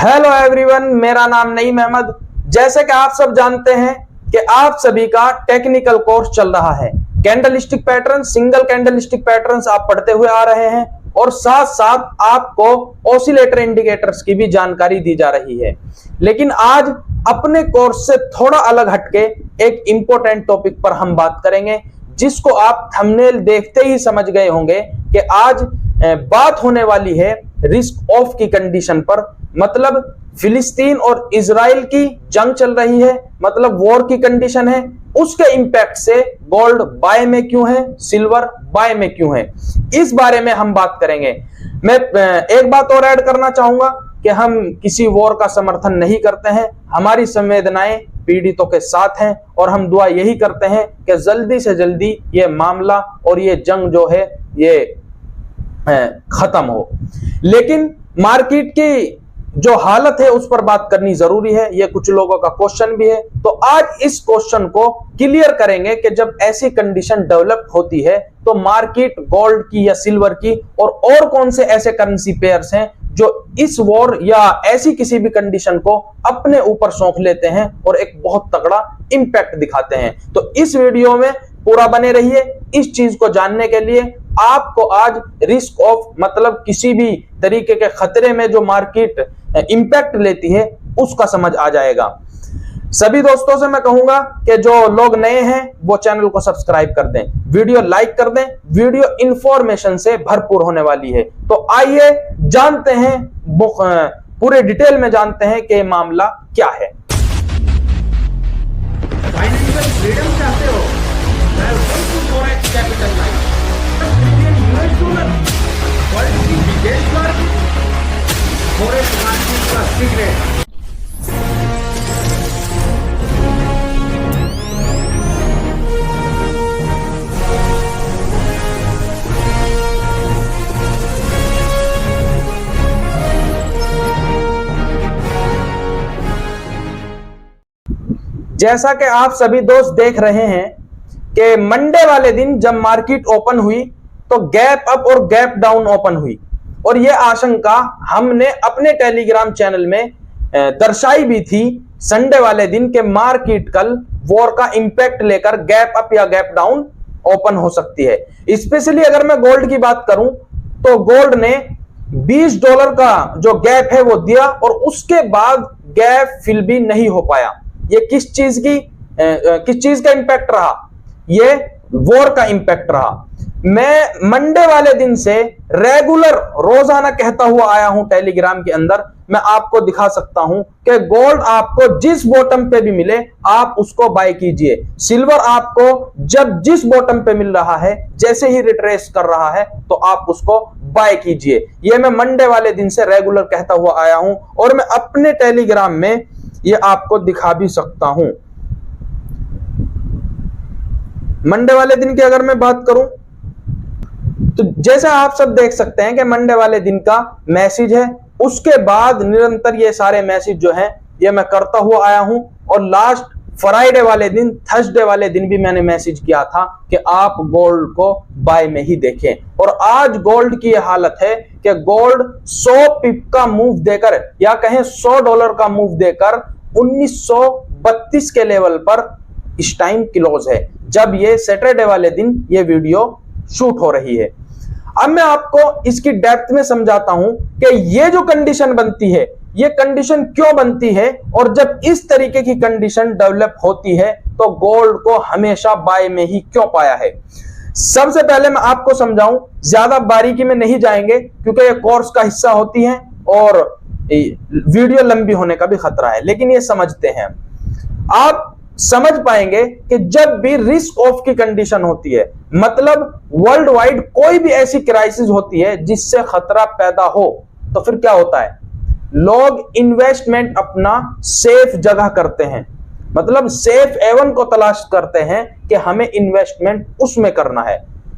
Hello everyone, मेरा नाम नईम अहमद। जैसे कि आप सब जानते हैं कि आप सभी का टेक्निकल कोर्स चल रहा है। Candlestick pattern, single candlestick patterns आप पढ़ते हुए आ रहे हैं और साथ साथ आपको ऑसिलेटर इंडिकेटर्स की भी जानकारी दी जा रही है। लेकिन आज अपने कोर्स से थोड़ा अलग हटके एक इंपॉर्टेंट टॉपिक पर हम बात करेंगे, जिसको आप थंबनेल देखते ही समझ गए होंगे कि आज बात होने वाली है रिस्क ऑफ की कंडीशन पर। मतलब फिलिस्तीन और इजराइल की जंग चल रही है, मतलब वॉर की कंडीशन है। उसके इंपैक्ट से गोल्ड बाय में क्यों है, सिल्वर बाय में क्यों है, इस बारे में हम बात करेंगे। मैं एक बात और ऐड करना चाहूंगा कि हम किसी वॉर का समर्थन नहीं करते हैं। हमारी संवेदनाएं पीड़ितों के साथ हैं और हम दुआ यही करते हैं कि जल्दी से जल्दी ये मामला और ये जंग जो है ये खत्म हो। लेकिन मार्केट की जो हालत है उस पर बात करनी जरूरी है, ये कुछ लोगों का क्वेश्चन भी है। तो आज इस क्वेश्चन को क्लियर करेंगे कि जब ऐसी कंडीशन डेवलप होती है तो मार्केट गोल्ड की या सिल्वर की और कौन से ऐसे करेंसी पेयर्स हैं जो इस वॉर या ऐसी किसी भी कंडीशन को अपने ऊपर सौंप लेते हैं और एक बहुत तगड़ा इंपैक्ट दिखाते हैं। तो इस वीडियो में पूरा बने रहिए। इस चीज को जानने के लिए आपको आज रिस्क ऑफ, मतलब किसी भी तरीके के खतरे में जो मार्केट इंपैक्ट लेती है, उसका समझ आ जाएगा। सभी दोस्तों से मैं कहूंगा कि जो लोग नए हैं वो चैनल को सब्सक्राइब कर दें, वीडियो लाइक कर दें। वीडियो इंफॉर्मेशन से भरपूर होने वाली है। तो आइए जानते हैं, पूरे डिटेल में जानते हैं कि मामला क्या है। फाइनेंशियल फ्रीडम चाहते हो? Welcome to forex capital life. World की बिगेस्ट फॉरेक्स मार्केट का सीक्रेट। जैसा कि आप सभी दोस्त देख रहे हैं कि मंडे वाले दिन जब मार्केट ओपन हुई तो गैप अप और गैप डाउन ओपन हुई, और यह आशंका हमने अपने टेलीग्राम चैनल में दर्शाई भी थी संडे वाले दिन के मार्केट कल वॉर का इंपैक्ट लेकर गैप अप या गैप डाउन ओपन हो सकती है। स्पेशली अगर मैं गोल्ड की बात करूं तो गोल्ड ने $20 का जो गैप है वो दिया और उसके बाद गैप फिल भी नहीं हो पाया। ये किस चीज का इंपैक्ट रहा? ये वॉर का इंपैक्ट रहा। मैं मंडे वाले दिन से रेगुलर रोजाना कहता हुआ आया हूं टेलीग्राम के अंदर। मैं आपको दिखा सकता हूं कि गोल्ड आपको जिस बॉटम पे भी मिले आप उसको बाय कीजिए। सिल्वर आपको जब जिस बॉटम पे मिल रहा है, जैसे ही रिट्रेस कर रहा है, तो आप उसको बाय कीजिए। ये मैं मंडे वाले दिन से रेगुलर कहता हुआ आया हूं और मैं अपने टेलीग्राम में ये आपको दिखा भी सकता हूं। मंडे वाले दिन की अगर मैं बात करूं तो जैसा आप सब देख सकते हैं कि मंडे वाले दिन का मैसेज है, उसके बाद निरंतर ये सारे मैसेज जो हैं ये मैं करता हुआ आया हूं। और लास्ट फ्राइडे वाले दिन, थर्सडे वाले दिन भी मैंने मैसेज किया था कि आप गोल्ड को बाय में ही देखें। और आज गोल्ड की यह हालत है कि गोल्ड 100 पिप का मूव देकर, या कहें $100 का मूव देकर 1932 के लेवल पर इस टाइम क्लोज है, जब ये सैटरडे वाले दिन ये वीडियो शूट हो रही है। अब मैं आपको इसकी डेप्थ में समझाता हूं कि ये जो कंडीशन बनती है, ये कंडीशन क्यों बनती है, और जब इस तरीके की कंडीशन डेवलप होती है तो गोल्ड को हमेशा बाय में ही क्यों पाया है। सबसे पहले मैं आपको समझाऊं, ज्यादा बारीकी में नहीं जाएंगे क्योंकि ये कोर्स का हिस्सा होती है और वीडियो लंबी होने का भी खतरा है, लेकिन ये समझते हैं। आप समझ पाएंगे कि जब भी रिस्क ऑफ की कंडीशन होती है, मतलब वर्ल्ड वाइड कोई भी ऐसी क्राइसिस होती है जिससे खतरा पैदा हो, तो फिर क्या होता है? लोग इन्वेस्टमेंट अपना सेफ जगह करते हैं, मतलब सेफ हेवन को तलाश करते हैं कि हमें इन्वेस्टमेंट उसमें करना है।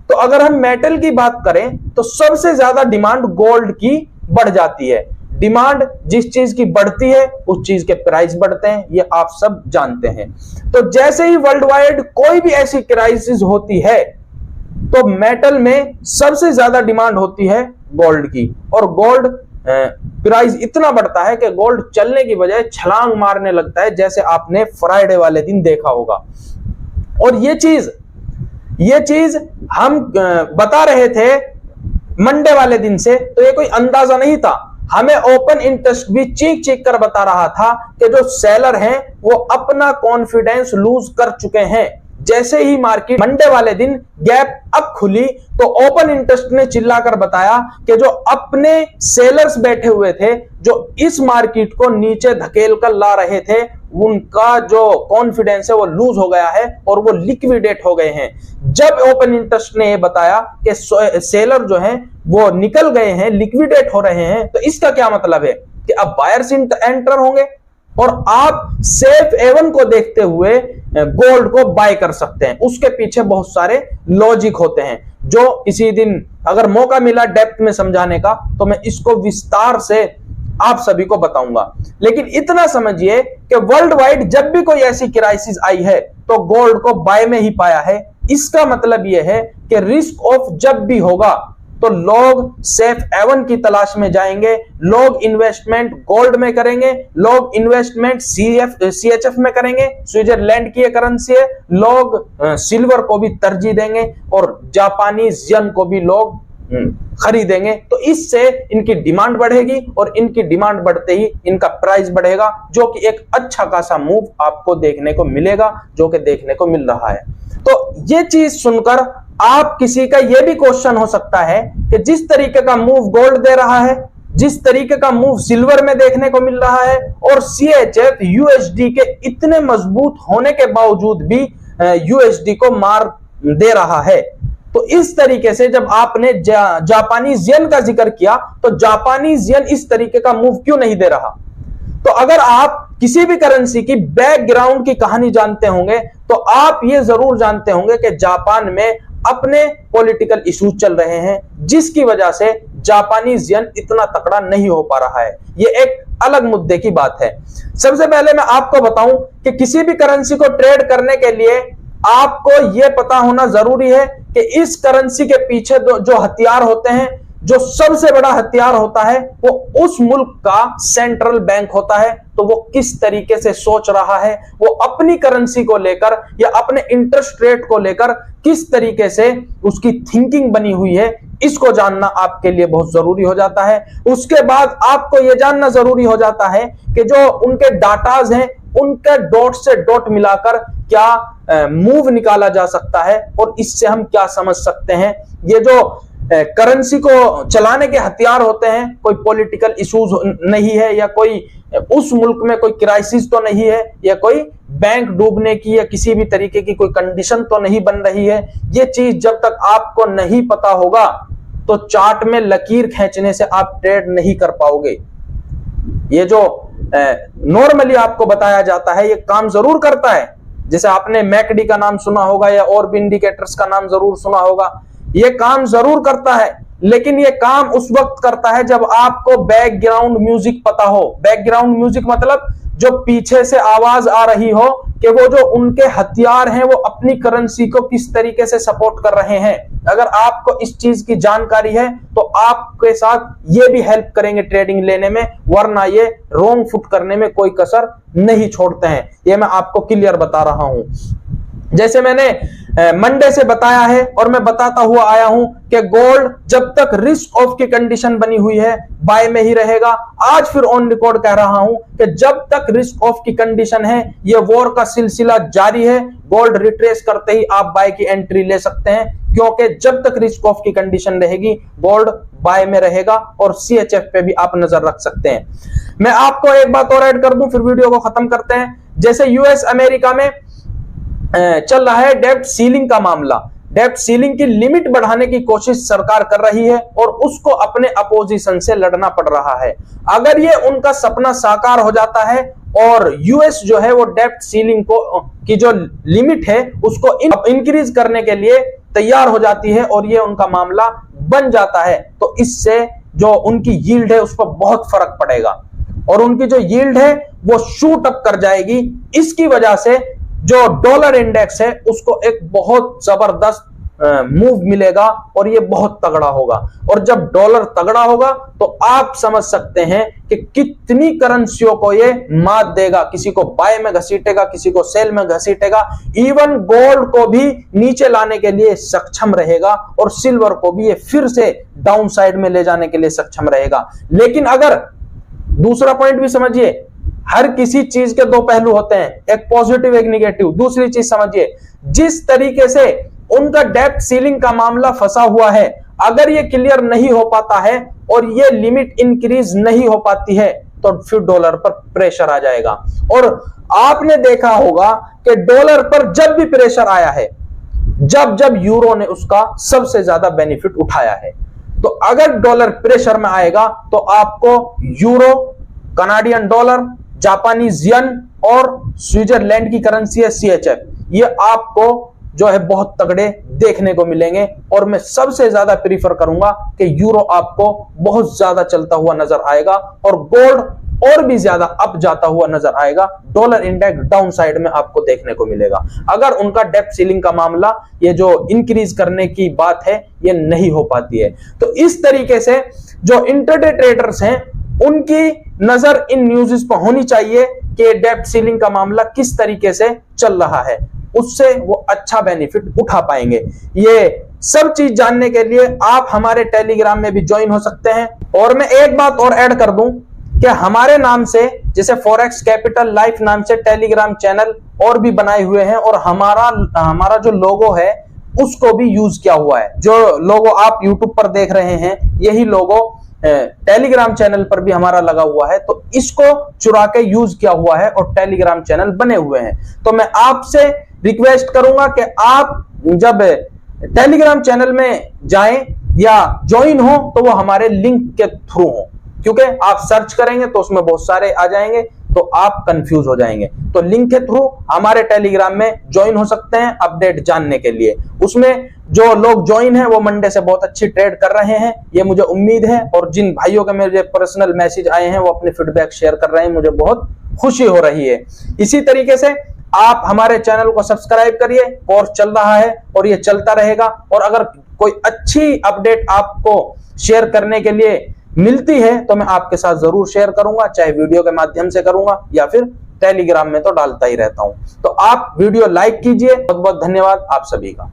तो अगर हम मेटल की बात करें तो सबसे ज्यादा डिमांड गोल्ड की बढ़ जाती है। डिमांड जिस चीज की बढ़ती है उस चीज के प्राइस बढ़ते हैं, ये आप सब जानते हैं। तो जैसे ही वर्ल्ड वाइड कोई भी ऐसी क्राइसिस होती है तो मेटल में सबसे ज्यादा डिमांड होती है गोल्ड की, और गोल्ड प्राइस इतना बढ़ता है कि गोल्ड चलने की बजाय छलांग मारने लगता है, जैसे आपने फ्राइडे वाले दिन देखा होगा। और ये चीज हम बता रहे थे मंडे वाले दिन से, तो ये कोई अंदाजा नहीं था। हमें ओपन इंटरेस्ट भी चीख कर बता रहा था कि जो सेलर हैं वो अपना कॉन्फिडेंस लूज कर चुके हैं। जैसे ही मार्केट मंडे वाले दिन गैप अप खुली तो ओपन इंटरेस्ट ने चिल्लाकर बताया कि जो अपने सेलर्स बैठे हुए थे, जो इस मार्केट को नीचे धकेल कर ला रहे थे, उनका जो कॉन्फिडेंस है वो लूज हो गया है और वो लिक्विडेट हो गए हैं। जब ओपन इंटरेस्ट ने ये बताया कि सेलर जो हैं वो निकल गए हैं, लिक्विडेट हो रहे हैं, तो इसका क्या मतलब है कि अब बायर्स एंटर होंगे और आप सेफ हेवन को देखते हुए गोल्ड को बाय कर सकते हैं। उसके पीछे बहुत सारे लॉजिक होते हैं, जो इसी दिन अगर मौका मिला डेप्थ में समझाने का तो मैं इसको विस्तार से आप सभी को बताऊंगा। लेकिन इतना समझिए कि वर्ल्ड वाइड जब भी कोई ऐसी क्राइसिस आई है तो गोल्ड को बाय में ही पाया है। इसका मतलब यह है कि रिस्क ऑफ जब भी होगा तो लोग सेफ हेवन की तलाश में जाएंगे, लोग इन्वेस्टमेंट गोल्ड में करेंगे, लोग इन्वेस्टमेंट CHF में करेंगे, स्विट्जरलैंड की करेंसी है, लोग सिल्वर को भी तरजीह देंगे और जापानीज येन को भी लोग खरीदेंगे। तो इससे इनकी डिमांड बढ़ेगी और इनकी डिमांड बढ़ते ही इनका प्राइस बढ़ेगा, जो कि एक अच्छा खासा मूव आपको देखने को मिलेगा, जो कि देखने को मिल रहा है। तो ये चीज सुनकर आप किसी का यह भी क्वेश्चन हो सकता है कि जिस तरीके का मूव गोल्ड दे रहा है, जिस तरीके का मूव सिल्वर में देखने को मिल रहा है और CHF USD के इतने मजबूत होने के बावजूद भी USD को मार दे रहा है, तो इस तरीके से जब आपने जापानीज येन का जिक्र किया तो जापानीज येन इस तरीके का मूव क्यों नहीं दे रहा? तो अगर आप किसी भी करेंसी की बैकग्राउंड की कहानी जानते होंगे तो आप ये जरूर जानते होंगे कि जापान में अपने पॉलिटिकल इश्यूज चल रहे हैं, जिसकी वजह से जापानीज येन इतना तकड़ा नहीं हो पा रहा है। ये एक अलग मुद्दे की बात है। सबसे पहले मैं आपको बताऊं कि किसी भी करेंसी को ट्रेड करने के लिए आपको यह पता होना जरूरी है कि इस करेंसी के पीछे जो हथियार होते हैं, जो सबसे बड़ा हथियार होता है वो उस मुल्क का सेंट्रल बैंक होता है। तो वो किस तरीके से सोच रहा है, वो अपनी करेंसी को लेकर या अपने इंटरेस्ट रेट को लेकर किस तरीके से उसकी थिंकिंग बनी हुई है, इसको जानना आपके लिए बहुत जरूरी हो जाता है। उसके बाद आपको यह जानना जरूरी हो जाता है कि जो उनके डाटाज हैं उनके डॉट से डॉट मिलाकर क्या मूव निकाला जा सकता है और इससे हम क्या समझ सकते हैं। ये जो करेंसी को चलाने के हथियार होते हैं, कोई पॉलिटिकल इश्यूज नहीं है या कोई उस मुल्क में कोई क्राइसिस तो नहीं है या कोई बैंक डूबने की या किसी भी तरीके की कोई कंडीशन तो नहीं बन रही है। ये चीज जब तक आपको नहीं पता होगा तो चार्ट में लकीर खींचने से आप ट्रेड नहीं कर पाओगे। ये जो नॉर्मली आपको बताया जाता है ये काम जरूर करता है। जैसे आपने मैकडी का नाम सुना होगा या और भी इंडिकेटर्स का नाम जरूर सुना होगा। ये काम जरूर करता है, लेकिन ये काम उस वक्त करता है जब आपको बैकग्राउंड म्यूजिक पता हो। बैकग्राउंड म्यूजिक मतलब जो पीछे से आवाज आ रही हो कि वो जो उनके हथियार हैं वो अपनी करेंसी को किस तरीके से सपोर्ट कर रहे हैं। अगर आपको इस चीज की जानकारी है तो आपके साथ ये भी हेल्प करेंगे ट्रेडिंग लेने में, वरना ये रॉन्ग फुट करने में कोई कसर नहीं छोड़ते हैं। ये मैं आपको क्लियर बता रहा हूं। जैसे मैंने मंडे से बताया है और मैं बताता हुआ आया हूं कि गोल्ड जब तक रिस्क ऑफ की कंडीशन बनी हुई है बाय में ही रहेगा। आज फिर ऑन रिकॉर्ड कह रहा हूं कि जब तक रिस्क ऑफ की कंडीशन है, ये वॉर का सिलसिला जारी है, गोल्ड रिट्रेस करते ही आप बाय की एंट्री ले सकते हैं, क्योंकि जब तक रिस्क ऑफ की कंडीशन रहेगी गोल्ड बाय में रहेगा और CHF पे भी आप नजर रख सकते हैं। मैं आपको एक बात और ऐड कर दूं, फिर वीडियो को खत्म करते हैं। जैसे यूएस अमेरिका में चल रहा है डेब्ट सीलिंग का मामला। डेब्ट सीलिंग की लिमिट बढ़ाने की कोशिश सरकार कर रही है और उसको अपने अपोजिशन से लड़ना पड़ रहा है। अगर ये उनका सपना साकार हो जाता है और यूएस जो है वो डेब्ट सीलिंग को की जो लिमिट है उसको इंक्रीज करने के लिए तैयार हो जाती है और ये उनका मामला बन जाता है, तो इससे जो उनकी यील्ड है उस पर बहुत फर्क पड़ेगा और उनकी जो यील्ड है वो शूट अप कर जाएगी। इसकी वजह से जो डॉलर इंडेक्स है उसको एक बहुत जबरदस्त मूव मिलेगा और ये बहुत तगड़ा होगा। और जब डॉलर तगड़ा होगा तो आप समझ सकते हैं कि कितनी करेंसियों को ये मात देगा, किसी को बाय में घसीटेगा, किसी को सेल में घसीटेगा, इवन गोल्ड को भी नीचे लाने के लिए सक्षम रहेगा और सिल्वर को भी ये फिर से डाउन साइड में ले जाने के लिए सक्षम रहेगा। लेकिन अगर दूसरा पॉइंट भी समझिए, हर किसी चीज के दो पहलू होते हैं, एक पॉजिटिव एक निगेटिव। दूसरी चीज समझिए, जिस तरीके से उनका डेब्ट सीलिंग का मामला फंसा हुआ है, अगर ये क्लियर नहीं हो पाता है और ये लिमिट इंक्रीज नहीं हो पाती है तो फिर डॉलर पर प्रेशर आ जाएगा। और आपने देखा होगा कि डॉलर पर जब भी प्रेशर आया है, जब जब यूरो ने उसका सबसे ज्यादा बेनिफिट उठाया है। तो अगर डॉलर प्रेशर में आएगा तो आपको euro, Canadian dollar, Japanese yen और स्विट्जरलैंड की करेंसी है CHF, ये आपको जो है बहुत तगड़े देखने को मिलेंगे। और मैं सबसे ज्यादा प्रीफर करूंगा कि यूरो आपको बहुत ज्यादा चलता हुआ नजर आएगा और गोल्ड और भी ज्यादा अप जाता हुआ नजर आएगा। डॉलर इंडेक्स डाउन साइड में आपको देखने को मिलेगा अगर उनका डेब्ट सीलिंग का मामला, ये जो इंक्रीज करने की बात है, ये नहीं हो पाती है। तो इस तरीके से जो इंटरडे ट्रेडर्स हैं उनकी नजर इन न्यूज़ पर होनी चाहिए कि डेब्ट सीलिंग का मामला किस तरीके से चल रहा है, उससे वो अच्छा बेनिफिट उठा पाएंगे। ये सब चीज जानने के लिए आप हमारे टेलीग्राम में भी ज्वाइन हो सकते हैं। और मैं एक बात और ऐड कर दूं कि हमारे नाम से, जैसे फॉरेक्स कैपिटल लाइफ नाम से टेलीग्राम चैनल और भी बनाए हुए हैं और हमारा जो लोगो है उसको भी यूज किया हुआ है। जो लोगो आप यूट्यूब पर देख रहे हैं, यही लोगो टेलीग्राम चैनल पर भी हमारा लगा हुआ है। तो इसको चुरा के यूज किया हुआ है और टेलीग्राम चैनल बने हुए हैं। तो मैं आपसे रिक्वेस्ट करूंगा कि आप जब टेलीग्राम चैनल में जाएं या ज्वाइन हो तो वो हमारे लिंक के थ्रू हो, क्योंकि आप सर्च करेंगे तो उसमें बहुत सारे आ जाएंगे तो आप कंफ्यूज हो जाएंगे। तो लिंक के थ्रू हमारे टेलीग्राम में ज्वाइन हो सकते हैं अपडेट जानने के लिए। उसमें जो लोग ज्वाइन हैं वो मंडे से बहुत अच्छी ट्रेड कर रहे हैं, ये मुझे उम्मीद है। और जिन भाइयों के मेरे पर्सनल मैसेज आए हैं वो अपने फीडबैक शेयर कर रहे हैं, मुझे बहुत खुशी हो रही है। इसी तरीके से आप हमारे चैनल को सब्सक्राइब करिए, कोर्स चल रहा है और ये चलता रहेगा। और अगर कोई अच्छी अपडेट आपको शेयर करने के लिए मिलती है तो मैं आपके साथ जरूर शेयर करूंगा, चाहे वीडियो के माध्यम से करूंगा या फिर टेलीग्राम में तो डालता ही रहता हूं। तो आप वीडियो लाइक कीजिए। बहुत बहुत धन्यवाद आप सभी का।